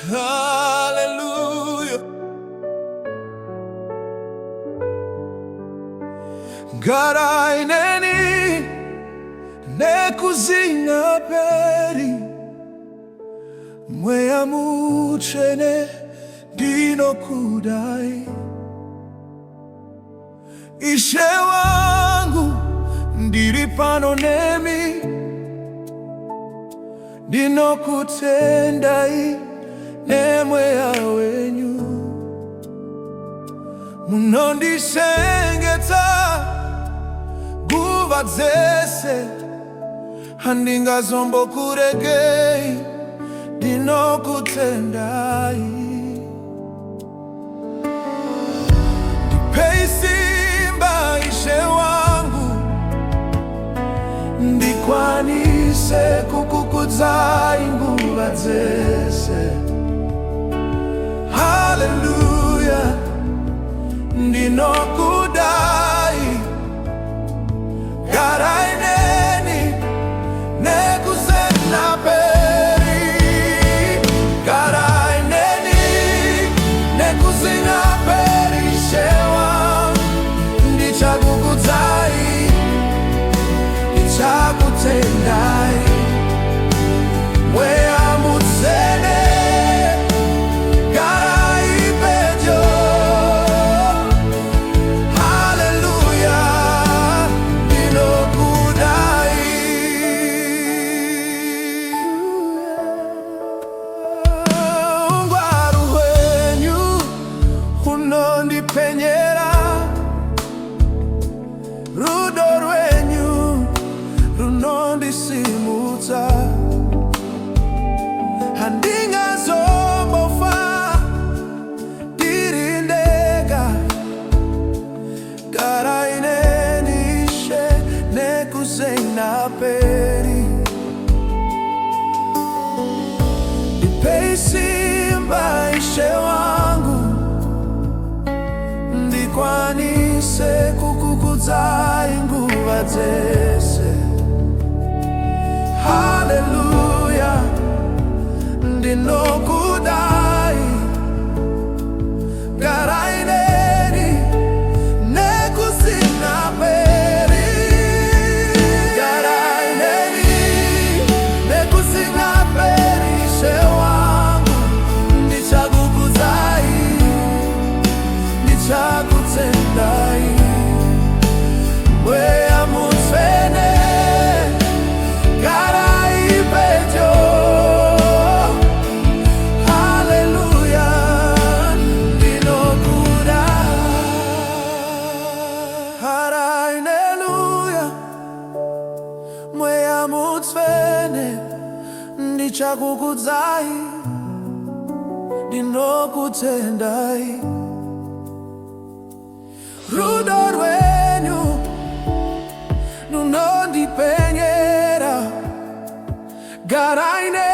Hallelujah. Ngaraineni nekuzinga peri mweya muchene dino kudai Ishe wangu ndiri pano nemi dino kutendai nemweya wenyu munondishengeta guva dzese handingazombo kuregei dino kutendai ndipei simba Ishe wangu ndikwanise kukukudzai nguva dzese. Hallelujah, ndinokudai ngaraineni nekuzenga peri ngaraineni nekuzinga peri Ishe wangu ndichakukudzai ndichakutendai mweya mutsvene penyera rudo rwenyu runondisimudza handingazombofa ndiri ndega ngaraineni Ishe nekuzenga peri ndipei simba Ishe wangu ndikwanise kukukudzai nguva dzese. Hallelujah, ndinokudai ngaraineni nekuzinga peri ngaraineni nekuzinga peri Ishe wangu ndichakukudzai ndichakutendai mweya mutsvene garai pedyo. Haleluya, ndinokudai. Haleluya, mweya mutsvene ndichakukudzai ndinokutendai rudo rwenyu runondipenyera ngaraineni